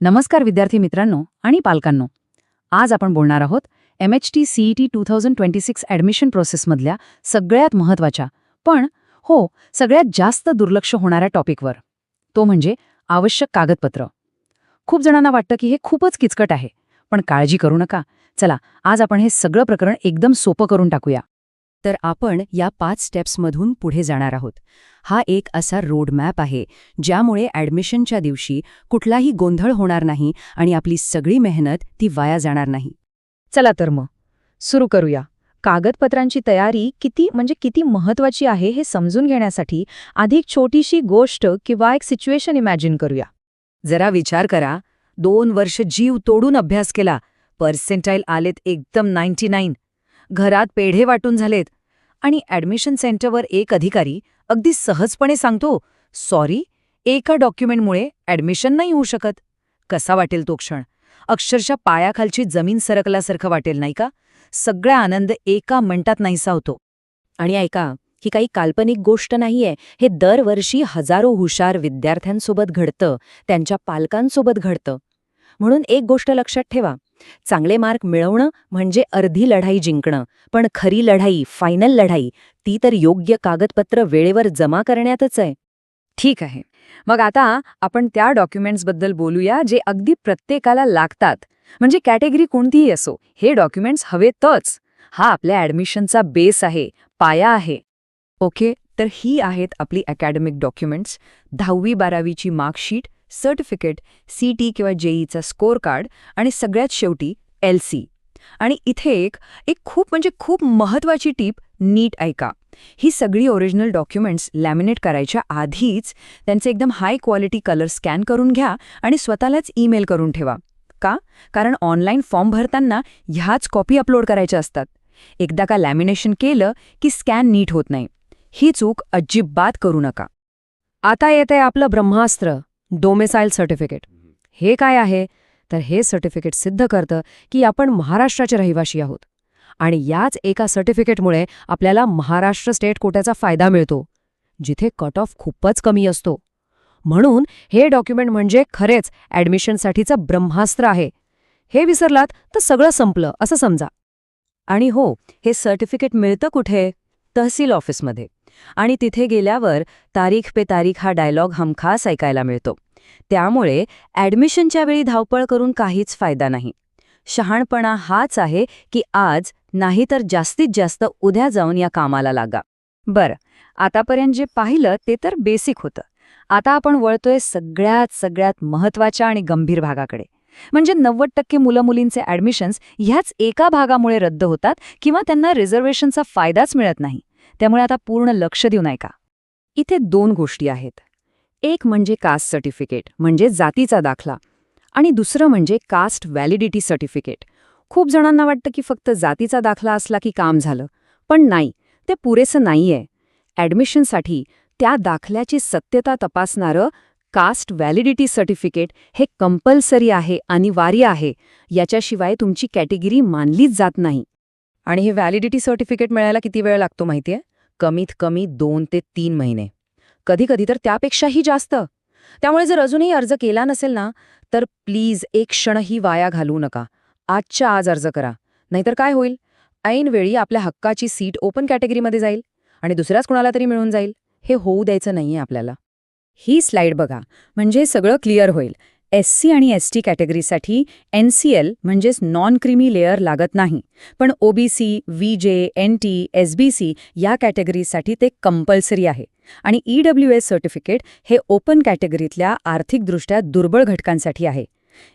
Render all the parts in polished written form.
नमस्कार विद्यार्थी मित्रांनो आणि पालकांनो. आज आपण बोलणार आहोत MHT CET 2026 ॲडमिशन प्रोसेसमधल्या सगळ्यात महत्त्वाच्या पण सगळ्यात जास्त दुर्लक्ष होणाऱ्या टॉपिकवर. तो म्हणजे आवश्यक कागदपत्र. खूप जणांना वाटतं की हे खूपच किचकट आहे, पण काळजी करू नका. चला, आज आपण हे सगळं प्रकरण एकदम सोपं करून टाकूया. तर आपण या 5 स्टेप्समधून पुढे जाणार आहोत. हा एक असा रोडमॅप आहे ज्यामुळे ॲडमिशनच्या दिवशी कुठलाही गोंधळ होणार नाही आणि आपली सगळी मेहनत ती वाया जाणार नाही. चला तर मग सुरू करूया. कागदपत्रांची तयारी किती महत्वाची आहे हे समजून घेण्यासाठी आधी एक छोटीशी गोष्ट किंवा एक सिच्युएशन इमॅजिन करूया. जरा विचार करा, 2 वर्ष जीव तोडून अभ्यास केला, पर्सेंटाईल आलेत एकदम 99, घरात पेढे वाटून झालेत आणि ॲडमिशन सेंटरवर एक अधिकारी अगदी सहजपणे सांगतो, सॉरी, एका डॉक्युमेंटमुळे ॲडमिशन नाही होऊ शकत. कसा वाटेल तो क्षण? अक्षरशः पायाखालची जमीन सरकल्यासारखं वाटेल, नाही का? सगळा आनंद एका मिनिटात नाहीसा होतो. आणि ऐका, ही काही काल्पनिक गोष्ट नाहीये. हे दरवर्षी हजारो हुशार विद्यार्थ्यांसोबत घडतं, त्यांच्या पालकांसोबत घडतं. म्हणून एक गोष्ट लक्षात ठेवा, चांगले मार्क मिळवणं म्हणजे अर्धी लढाई जिंकणं, पण खरी लढाई, फायनल लढाई, ती तर योग्य कागदपत्र वेळेवर जमा करण्यातच आहे. ठीक आहे, मग आता आपण त्या डॉक्युमेंट्सबद्दल बोलूया जे अगदी प्रत्येकाला लागतात. म्हणजे कॅटेगरी कोणतीही असो, हे डॉक्युमेंट्स हवेतच. हा आपल्या ॲडमिशनचा बेस आहे, पाया आहे. ओके, तर ही आहेत आपली अकॅडमिक डॉक्युमेंट्स. 10वी-12वीची मार्कशीट, सर्टिफिकेट, CT किंवा JEEचा स्कोअर कार्ड आणि सगळ्यात शेवटी LC. आणि इथे एक खूप महत्त्वाची टीप नीट ऐका. ही सगळी ओरिजिनल डॉक्युमेंट्स लॅमिनेट करायच्या आधीच त्यांचे एकदम हाय क्वालिटी कलर स्कॅन करून घ्या आणि स्वतःलाच ईमेल करून ठेवा. का? कारण ऑनलाईन फॉर्म भरताना ह्याच कॉपी अपलोड करायच्या असतात. एकदा का लॅमिनेशन केलं की स्कॅन नीट होत नाही. ही चूक अजिबात करू नका. आता येतंय आपलं ब्रह्मास्त्र, डोमेसाईल सर्टिफिकेट. हे काय आहे? तर हे सर्टिफिकेट सिद्ध करतं की आपण महाराष्ट्राचे रहिवासी आहोत. आणि याच एका सर्टिफिकेटमुळे आपल्याला महाराष्ट्र स्टेट कोट्याचा फायदा मिळतो, जिथे कट ऑफ खूपच कमी असतो. म्हणून हे डॉक्युमेंट म्हणजे खरेच ॲडमिशनसाठीचं ब्रह्मास्त्र आहे. हे विसरलात तर सगळं संपलं असं समजा. आणि हे सर्टिफिकेट मिळतं कुठे? तहसील ऑफिसमध्ये. आणि तिथे गेल्यावर तारीख पे तारीख हा डायलॉग हमखास ऐकायला मिळतो. त्यामुळे ॲडमिशनच्या वेळी धावपळ करून काहीच फायदा नाही. शहाणपणा हाच आहे की आज नाही तर जास्तीत जास्त उद्या जाऊन या कामाला लागा. बरं, आतापर्यंत जे पाहिलं ते तर बेसिक होतं. आता आपण वळतोय सगळ्यात महत्त्वाच्या आणि गंभीर भागाकडे. म्हणजे 90% मुलं-मुलींचे ॲडमिशन्स ह्याच एका भागामुळे रद्द होतात किंवा त्यांना रिझर्वेशनचा फायदाच मिळत नाही. त्यामुळे आता पूर्ण लक्ष देऊन ऐका. इथे 2 गोष्टी आहेत. एक म्हणजे कास्ट सर्टिफिकेट, म्हणजे जातीचा दाखला, आणि दुसरं म्हणजे कास्ट व्हॅलिडिटी सर्टिफिकेट. खूप जणांना वाटतं की फक्त जातीचा दाखला असला की काम झालं, पण नाही, ते पुरेसं नाहीये. ॲडमिशनसाठी त्या दाखल्याची सत्यता तपासणारं कास्ट व्हॅलिडिटी सर्टिफिकेट हे कंपल्सरी आहे, अनिवार्य आहे. याच्याशिवाय तुमची कॅटेगरी मानलीच जात नाही. आणि हे व्हॅलिडिटी सर्टिफिकेट मिळायला किती वेळ लागतो माहितीये? कमीत कमी 2 ते 3 महिने. कधी तर त्यापेक्षाही जास्त. त्यामुळे जर अजूनही अर्ज केला नसेल ना, तर प्लीज एक क्षणही वाया घालवू नका. आजच्या आज अर्ज करा. नाहीतर काय होईल? ऐनवेळी आपल्या हक्काची सीट ओपन कॅटेगरीमध्ये जाईल आणि दुसऱ्याच कुणाला तरी मिळून जाईल. हे होऊ द्यायचं नाहीये आपल्याला. ही स्लाइड बघा, म्हणजे सगळं क्लिअर होईल. SC आणि ST कॅटेगरीसाठी NCL म्हणजेच नॉन क्रीमी लेअर लागत नाही, पण OBC, VJ, NT, SBC या कॅटेगरीसाठी ते कंपल्सरी आहे. आणि EWS सर्टिफिकेट हे ओपन कॅटेगरीतल्या आर्थिकदृष्ट्या दुर्बळ घटकांसाठी आहे.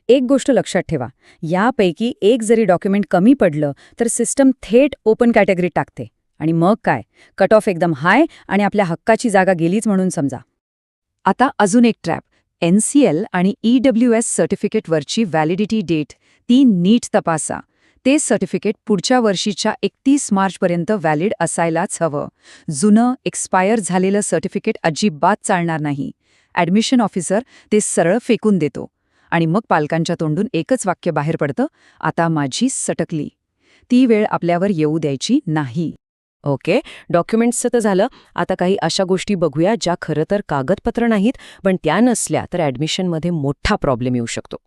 एक गोष्ट लक्षात ठेवा, यापैकी एक जरी डॉक्युमेंट कमी पडलं तर सिस्टम थेट ओपन कॅटेगरीत टाकते. आणि मग काय, कट ऑफ एकदम हाय आणि आपल्या हक्काची जागा गेलीच म्हणून समजा. आता अजून एक ट्रॅप. NCL आणि EWS सर्टिफिकेटवरची व्हॅलिडिटी डेट ती नीट तपासा. ते सर्टिफिकेट पुढच्या वर्षीच्या 31 मार्चपर्यंत व्हॅलिड असायलाच हवं. जुनं, एक्सपायर झालेलं सर्टिफिकेट अजिबात चालणार नाही. ॲडमिशन ऑफिसर ते सरळ फेकून देतो. आणि मग पालकांच्या तोंडून एकच वाक्य बाहेर पडतं, आता माझी सटकली. ती वेळ आपल्यावर येऊ द्यायची नाही. ओके, डॉक्युमेंट्सचं तर झालं. आता काही अशा गोष्टी बघूया ज्या खरं तर कागदपत्र नाहीत, पण त्या नसल्या तर ॲडमिशनमध्ये मोठा प्रॉब्लेम येऊ शकतो.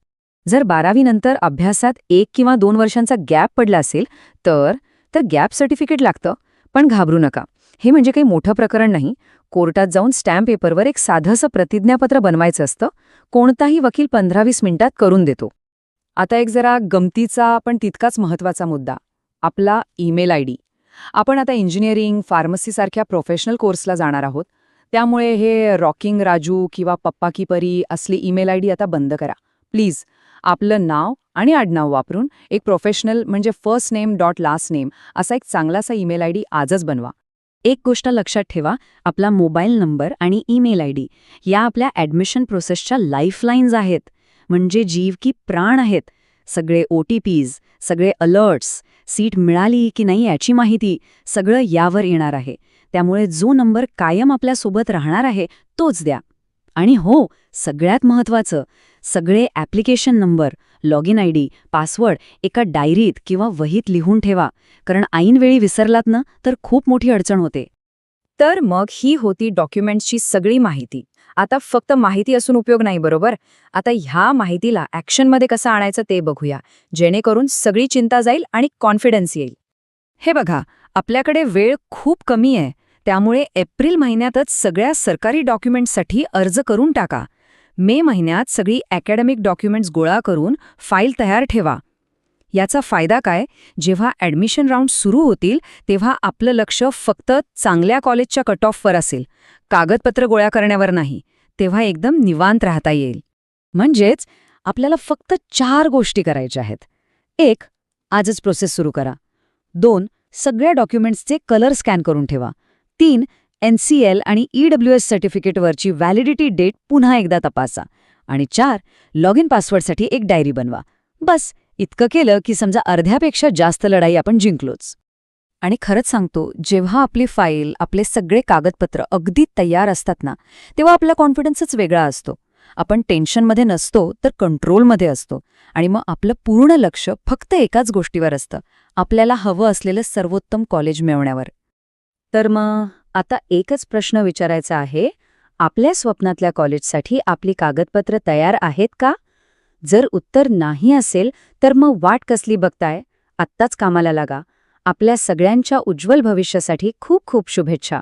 जर 12वी नंतर अभ्यासात 1 किंवा 2 वर्षांचा गॅप पडला असेल तर गॅप सर्टिफिकेट लागतं. पण घाबरू नका, हे म्हणजे काही मोठं प्रकरण नाही. कोर्टात जाऊन स्टॅम्प पेपरवर एक साधंसं प्रतिज्ञापत्र बनवायचं असतं. कोणताही वकील 15-20 मिनिटात करून देतो. आता एक जरा गमतीचा पण तितकाच महत्त्वाचा मुद्दा, आपला ईमेल आयडी. आपण आता इंजिनिअरिंग, फार्मसीसारख्या प्रोफेशनल कोर्सला जाणार आहोत. त्यामुळे हे रॉकिंग राजू किंवा पप्पा की परी असली ईमेल आयडी आता बंद करा प्लीज. आपलं नाव आणि आडनाव वापरून एक प्रोफेशनल म्हणजे first name dot last name असा एक चांगलासा ईमेल आयडी आजच बनवा. एक गोष्ट लक्षात ठेवा, आपला मोबाईल नंबर आणि ईमेल आयडी या आपल्या ॲडमिशन प्रोसेसच्या लाईफलाईन्स आहेत, म्हणजे जीव की प्राण आहेत. सगळे OTPs, सगळे अलर्ट्स, सीट मिळाली की नाही याची माहिती, सगळं यावर येणार आहे. त्यामुळे जो नंबर कायम आपल्यासोबत राहणार आहे तोच द्या. आणि हो, सगळ्यात महत्त्वाचं, सगळे application number, login ID, password एका डायरीत किंवा वहीत लिहून ठेवा, कारण ऐनवेळी विसरलात ना तर खूप मोठी अडचण होते. तर मग ही होती डॉक्युमेंट्सची सगळी माहिती. आता फक्त माहिती असून उपयोग नाही, बरोबर? आता ह्या माहितीला ॲक्शनमध्ये कसं आणायचं ते बघूया, जेणेकरून सगळी चिंता जाईल आणि कॉन्फिडन्स येईल. हे बघा, आपल्याकडे वेळ खूप कमी आहे. त्यामुळे एप्रिल महिन्यातच सगळ्या सरकारी डॉक्युमेंट्ससाठी अर्ज करून टाका. मे महिन्यात सगळी अकॅडमिक डॉक्युमेंट्स गोळा करून फाईल तयार ठेवा. याचा फायदा काय, जेव्हा ॲडमिशन राऊंड सुरू होतील तेव्हा आपलं लक्ष फक्त चांगल्या कॉलेजच्या कट ऑफवर असेल, कागदपत्र गोळा करण्यावर नाही. तेव्हा एकदम निवांत राहता येईल. म्हणजेच आपल्याला फक्त 4 गोष्टी करायच्या आहेत. 1. आजच प्रोसेस सुरू करा. 2. सगळ्या डॉक्युमेंट्सचे कलर स्कॅन करून ठेवा. 3. NCL आणि EWS सर्टिफिकेटवरची व्हॅलिडिटी डेट पुन्हा एकदा तपासा. आणि 4. लॉग इन पासवर्डसाठी एक डायरी बनवा. बस इतकं केलं की समजा अर्ध्यापेक्षा जास्त लढाई आपण जिंकलोच. आणि खरंच सांगतो, जेव्हा आपली फाईल, आपले सगळे कागदपत्र अगदी तयार असतात ना, तेव्हा आपला कॉन्फिडन्सच वेगळा असतो. आपण टेन्शनमध्ये नसतो तर कंट्रोलमध्ये असतो. आणि मग आपलं पूर्ण लक्ष फक्त एकाच गोष्टीवर असतं, आपल्याला हवं असलेलं सर्वोत्तम कॉलेज मिळवण्यावर. तर मग आता एकच प्रश्न विचारायचा आहे, आपल्या स्वप्नातल्या कॉलेजसाठी आपली कागदपत्र तयार आहेत का? जर उत्तर नाही असेल तर मग वाट कसली बघताय? आत्ताच कामाला लागा. आपल्या सगळ्यांच्या उज्ज्वल भविष्यासाठी खूप खूप शुभेच्छा.